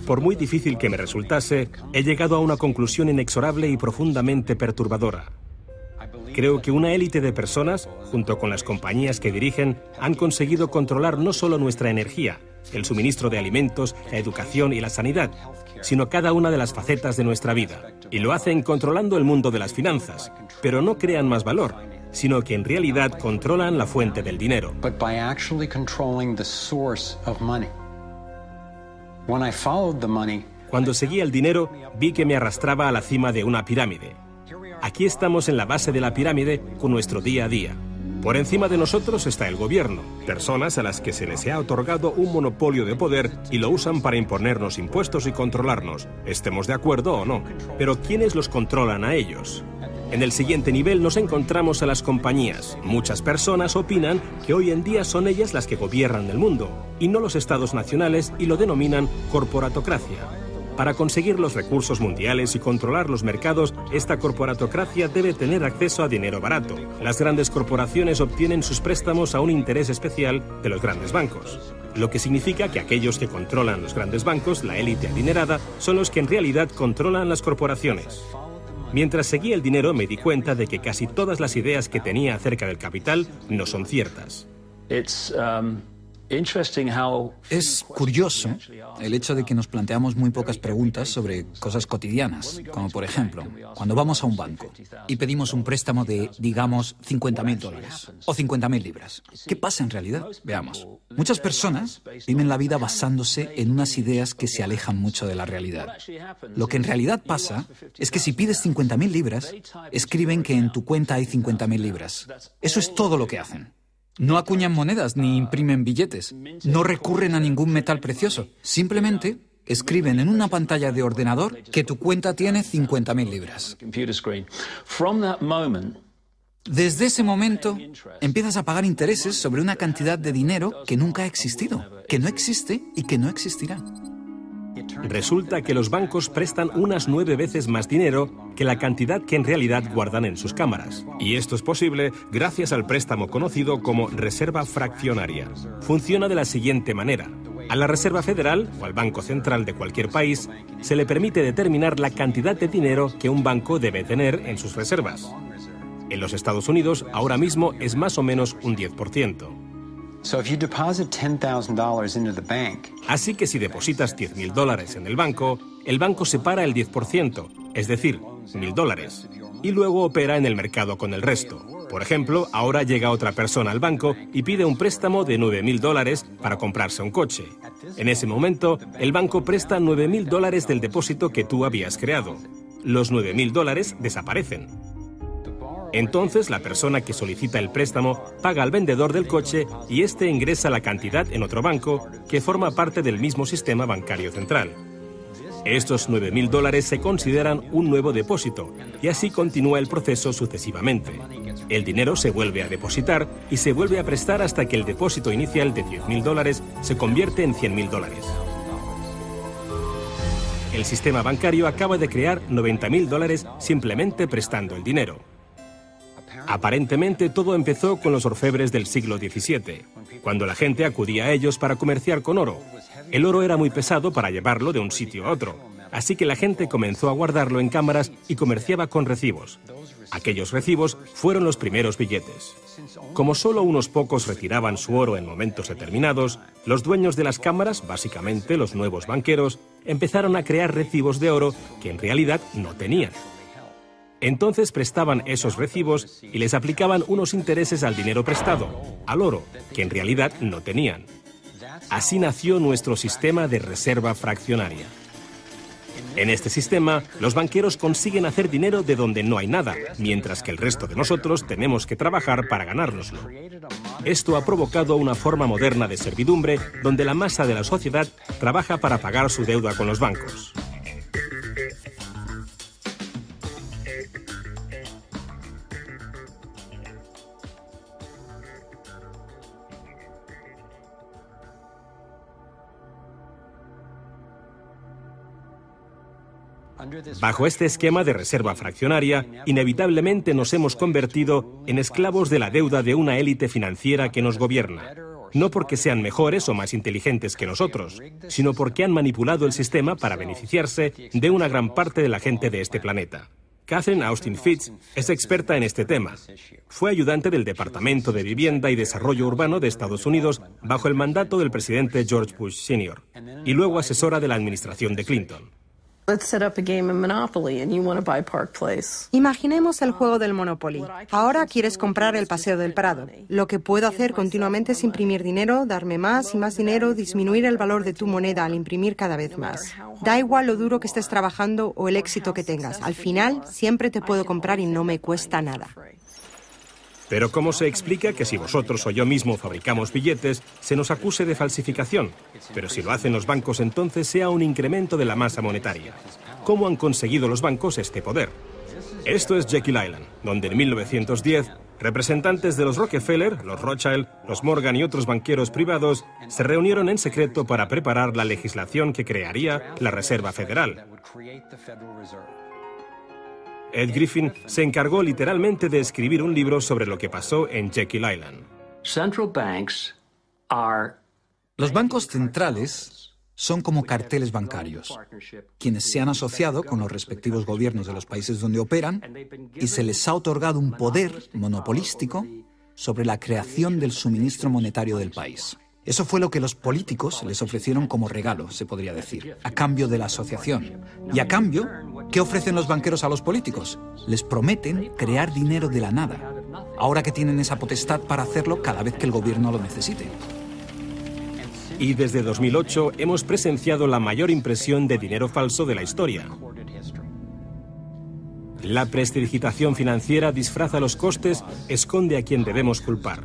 Por muy difícil que me resultase, he llegado a una conclusión inexorable y profundamente perturbadora. Creo que una élite de personas, junto con las compañías que dirigen, han conseguido controlar no solo nuestra energía, el suministro de alimentos, la educación y la sanidad, sino cada una de las facetas de nuestra vida. Y lo hacen controlando el mundo de las finanzas, pero no crean más valor, sino que en realidad controlan la fuente del dinero. Cuando seguía el dinero, vi que me arrastraba a la cima de una pirámide. Aquí estamos en la base de la pirámide con nuestro día a día. Por encima de nosotros está el gobierno, personas a las que se les ha otorgado un monopolio de poder y lo usan para imponernos impuestos y controlarnos, estemos de acuerdo o no. Pero ¿quiénes los controlan a ellos? En el siguiente nivel nos encontramos a las compañías. Muchas personas opinan que hoy en día son ellas las que gobiernan el mundo, y no los estados nacionales, y lo denominan corporatocracia. Para conseguir los recursos mundiales y controlar los mercados, esta corporatocracia debe tener acceso a dinero barato. Las grandes corporaciones obtienen sus préstamos a un interés especial de los grandes bancos, lo que significa que aquellos que controlan los grandes bancos, la élite adinerada, son los que en realidad controlan las corporaciones. Mientras seguía el dinero me di cuenta de que casi todas las ideas que tenía acerca del capital no son ciertas. Es curioso el hecho de que nos planteamos muy pocas preguntas sobre cosas cotidianas, como por ejemplo, cuando vamos a un banco y pedimos un préstamo de, digamos, $50.000 o 50.000 libras. ¿Qué pasa en realidad? Veamos. Muchas personas viven la vida basándose en unas ideas que se alejan mucho de la realidad. Lo que en realidad pasa es que si pides 50.000 libras, escriben que en tu cuenta hay 50.000 libras. Eso es todo lo que hacen. No acuñan monedas ni imprimen billetes. No recurren a ningún metal precioso. Simplemente escriben en una pantalla de ordenador que tu cuenta tiene 50.000 libras. Desde ese momento, empiezas a pagar intereses sobre una cantidad de dinero que nunca ha existido, que no existe y que no existirá. Resulta que los bancos prestan unas 9 veces más dinero que la cantidad que en realidad guardan en sus cámaras. Y esto es posible gracias al préstamo conocido como reserva fraccionaria. Funciona de la siguiente manera. A la Reserva Federal, o al Banco Central de cualquier país, se le permite determinar la cantidad de dinero que un banco debe tener en sus reservas. En los Estados Unidos, ahora mismo es más o menos un 10%. Así que si depositas $10.000 en el banco separa el 10%, es decir, $1.000, y luego opera en el mercado con el resto. Por ejemplo, ahora llega otra persona al banco y pide un préstamo de $9.000 para comprarse un coche. En ese momento, el banco presta $9.000 del depósito que tú habías creado. Los $9.000 desaparecen. Entonces, la persona que solicita el préstamo paga al vendedor del coche y éste ingresa la cantidad en otro banco que forma parte del mismo sistema bancario central. Estos $9.000 se consideran un nuevo depósito y así continúa el proceso sucesivamente. El dinero se vuelve a depositar y se vuelve a prestar hasta que el depósito inicial de $10.000 se convierte en $100.000. El sistema bancario acaba de crear $90.000 simplemente prestando el dinero. Aparentemente todo empezó con los orfebres del siglo XVII, cuando la gente acudía a ellos para comerciar con oro. El oro era muy pesado para llevarlo de un sitio a otro, así que la gente comenzó a guardarlo en cámaras y comerciaba con recibos. Aquellos recibos fueron los primeros billetes. Como solo unos pocos retiraban su oro en momentos determinados, los dueños de las cámaras, básicamente los nuevos banqueros, empezaron a crear recibos de oro que en realidad no tenían. Entonces prestaban esos recibos y les aplicaban unos intereses al dinero prestado, al oro, que en realidad no tenían. Así nació nuestro sistema de reserva fraccionaria. En este sistema, los banqueros consiguen hacer dinero de donde no hay nada, mientras que el resto de nosotros tenemos que trabajar para ganárnoslo. Esto ha provocado una forma moderna de servidumbre donde la masa de la sociedad trabaja para pagar su deuda con los bancos. Bajo este esquema de reserva fraccionaria, inevitablemente nos hemos convertido en esclavos de la deuda de una élite financiera que nos gobierna. no porque sean mejores o más inteligentes que nosotros, sino porque han manipulado el sistema para beneficiarse de una gran parte de la gente de este planeta. Catherine Austin Fitts es experta en este tema. Fue ayudante del Departamento de Vivienda y Desarrollo Urbano de Estados Unidos bajo el mandato del presidente George Bush Sr. y luego asesora de la administración de Clinton. Imaginemos el juego del Monopoly. Ahora quieres comprar el Paseo del Prado. Lo que puedo hacer continuamente es imprimir dinero, darme más y más dinero, disminuir el valor de tu moneda al imprimir cada vez más. Da igual lo duro que estés trabajando o el éxito que tengas. Al final, siempre te puedo comprar y no me cuesta nada. Pero ¿cómo se explica que si vosotros o yo mismo fabricamos billetes, se nos acuse de falsificación? Pero si lo hacen los bancos, entonces sea un incremento de la masa monetaria. ¿Cómo han conseguido los bancos este poder? Esto es Jekyll Island, donde en 1910, representantes de los Rockefeller, los Rothschild, los Morgan y otros banqueros privados se reunieron en secreto para preparar la legislación que crearía la Reserva Federal. Ed Griffin se encargó literalmente de escribir un libro sobre lo que pasó en Jekyll Island. Los bancos centrales son como carteles bancarios, quienes se han asociado con los respectivos gobiernos de los países donde operan y se les ha otorgado un poder monopolístico sobre la creación del suministro monetario del país. Eso fue lo que los políticos les ofrecieron como regalo, se podría decir, a cambio de la asociación. Y a cambio, ¿qué ofrecen los banqueros a los políticos? Les prometen crear dinero de la nada, ahora que tienen esa potestad para hacerlo cada vez que el gobierno lo necesite. Y desde 2008 hemos presenciado la mayor impresión de dinero falso de la historia. La prestidigitación financiera disfraza los costes, esconde a quien debemos culpar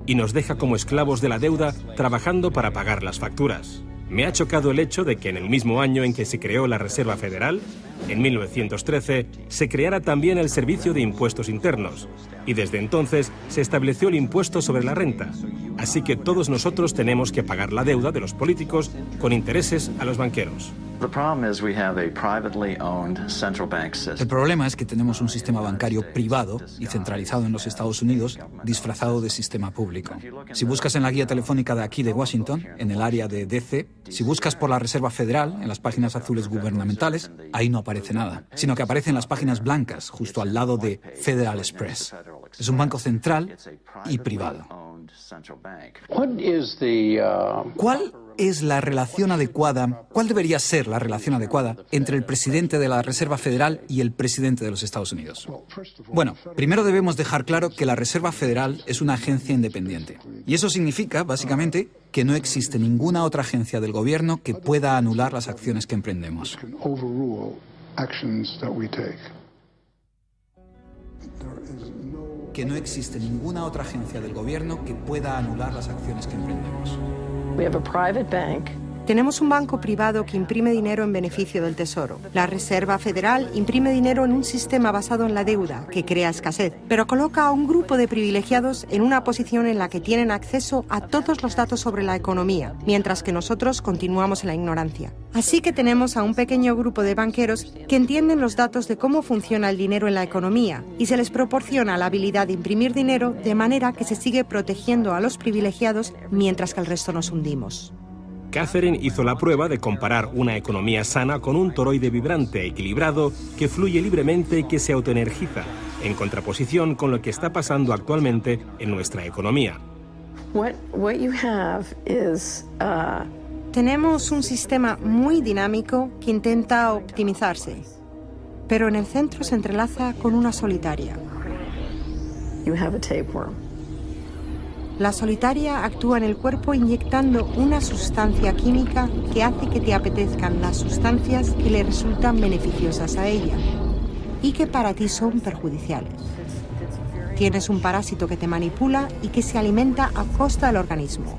y nos deja como esclavos de la deuda trabajando para pagar las facturas. Me ha chocado el hecho de que en el mismo año en que se creó la Reserva Federal, en 1913, se creara también el Servicio de Impuestos Internos, y desde entonces se estableció el impuesto sobre la renta. Así que todos nosotros tenemos que pagar la deuda de los políticos con intereses a los banqueros. El problema es que tenemos un sistema bancario privado y centralizado en los Estados Unidos, disfrazado de sistema público. Si buscas en la guía telefónica de aquí de Washington, en el área de DC, si buscas por la Reserva Federal, en las páginas azules gubernamentales, ahí no aparece nada, sino que aparecen las páginas blancas, justo al lado de Federal Express. Es un banco central y privado. ¿Cuál es la relación adecuada, cuál debería ser la relación adecuada entre el presidente de la Reserva Federal y el presidente de los Estados Unidos? Bueno, primero debemos dejar claro que la Reserva Federal es una agencia independiente. Y eso significa, básicamente, que no existe ninguna otra agencia del gobierno que pueda anular las acciones que emprendemos. Que no existe ninguna otra agencia del gobierno que pueda anular las acciones que emprendemos. Tenemos un banco privado que imprime dinero en beneficio del Tesoro. La Reserva Federal imprime dinero en un sistema basado en la deuda, que crea escasez, pero coloca a un grupo de privilegiados en una posición en la que tienen acceso a todos los datos sobre la economía, mientras que nosotros continuamos en la ignorancia. Así que tenemos a un pequeño grupo de banqueros que entienden los datos de cómo funciona el dinero en la economía y se les proporciona la habilidad de imprimir dinero de manera que se sigue protegiendo a los privilegiados mientras que el resto nos hundimos. Catherine hizo la prueba de comparar una economía sana con un toroide vibrante, equilibrado, que fluye libremente y que se autoenergiza, en contraposición con lo que está pasando actualmente en nuestra economía. Tenemos un sistema muy dinámico que intenta optimizarse, pero en el centro se entrelaza con una solitaria. La solitaria actúa en el cuerpo inyectando una sustancia química que hace que te apetezcan las sustancias que le resultan beneficiosas a ella y que para ti son perjudiciales. Tienes un parásito que te manipula y que se alimenta a costa del organismo.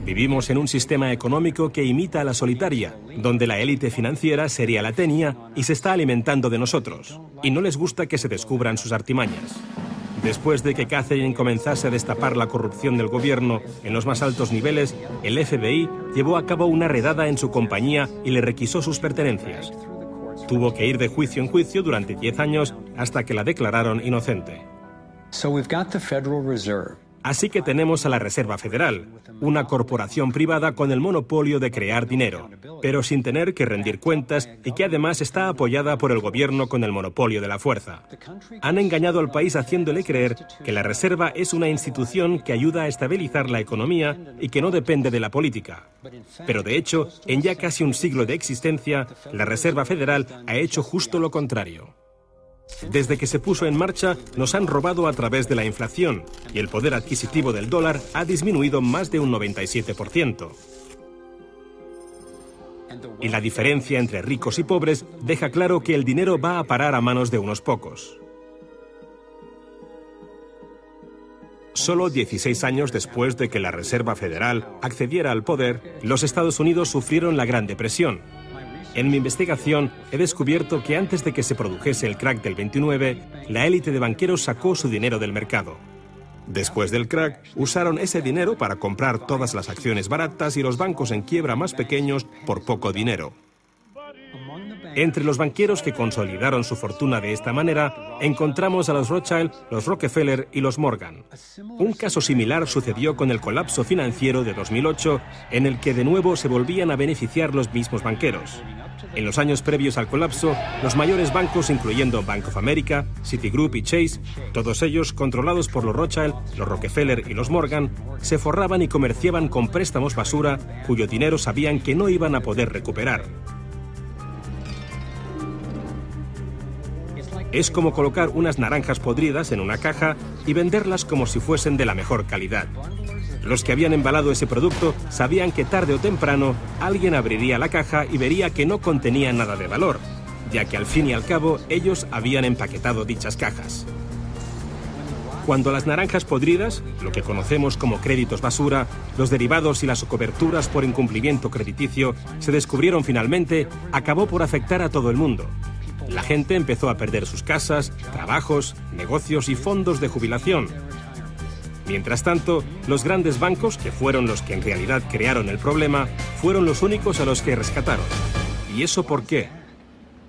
Vivimos en un sistema económico que imita a la solitaria, donde la élite financiera sería la tenia y se está alimentando de nosotros, y no les gusta que se descubran sus artimañas. Después de que Catherine comenzase a destapar la corrupción del gobierno en los más altos niveles, el FBI llevó a cabo una redada en su compañía y le requisó sus pertenencias. Tuvo que ir de juicio en juicio durante 10 años hasta que la declararon inocente. Así que tenemos a la Reserva Federal, una corporación privada con el monopolio de crear dinero, pero sin tener que rendir cuentas y que además está apoyada por el gobierno con el monopolio de la fuerza. Han engañado al país haciéndole creer que la Reserva es una institución que ayuda a estabilizar la economía y que no depende de la política. Pero de hecho, en ya casi un siglo de existencia, la Reserva Federal ha hecho justo lo contrario. Desde que se puso en marcha, nos han robado a través de la inflación y el poder adquisitivo del dólar ha disminuido más de un 97%. Y la diferencia entre ricos y pobres deja claro que el dinero va a parar a manos de unos pocos. Solo 16 años después de que la Reserva Federal accediera al poder, los Estados Unidos sufrieron la Gran Depresión. En mi investigación he descubierto que antes de que se produjese el crack del 29, la élite de banqueros sacó su dinero del mercado. Después del crack, usaron ese dinero para comprar todas las acciones baratas y los bancos en quiebra más pequeños por poco dinero. Entre los banqueros que consolidaron su fortuna de esta manera, encontramos a los Rothschild, los Rockefeller y los Morgan. Un caso similar sucedió con el colapso financiero de 2008, en el que de nuevo se volvían a beneficiar los mismos banqueros. En los años previos al colapso, los mayores bancos, incluyendo Bank of America, Citigroup y Chase, todos ellos controlados por los Rothschild, los Rockefeller y los Morgan, se forraban y comerciaban con préstamos basura cuyo dinero sabían que no iban a poder recuperar. Es como colocar unas naranjas podridas en una caja y venderlas como si fuesen de la mejor calidad. Los que habían embalado ese producto sabían que tarde o temprano alguien abriría la caja y vería que no contenía nada de valor, ya que al fin y al cabo ellos habían empaquetado dichas cajas. Cuando las naranjas podridas, lo que conocemos como créditos basura, los derivados y las coberturas por incumplimiento crediticio se descubrieron finalmente, acabó por afectar a todo el mundo. La gente empezó a perder sus casas, trabajos, negocios y fondos de jubilación. Mientras tanto, los grandes bancos, que fueron los que en realidad crearon el problema, fueron los únicos a los que rescataron. ¿Y eso por qué?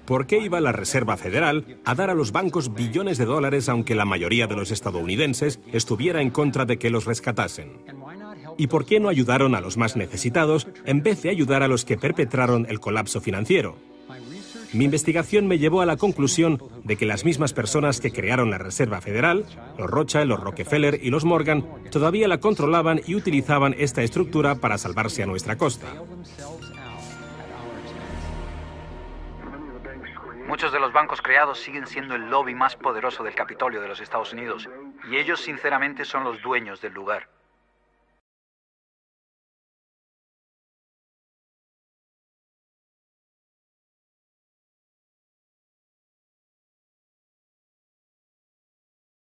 ¿Por qué iba la Reserva Federal a dar a los bancos billones de dólares aunque la mayoría de los estadounidenses estuviera en contra de que los rescatasen? ¿Y por qué no ayudaron a los más necesitados en vez de ayudar a los que perpetraron el colapso financiero? Mi investigación me llevó a la conclusión de que las mismas personas que crearon la Reserva Federal, los Rothschild, los Rockefeller y los Morgan, todavía la controlaban y utilizaban esta estructura para salvarse a nuestra costa. Muchos de los bancos creados siguen siendo el lobby más poderoso del Capitolio de los Estados Unidos, y ellos sinceramente son los dueños del lugar.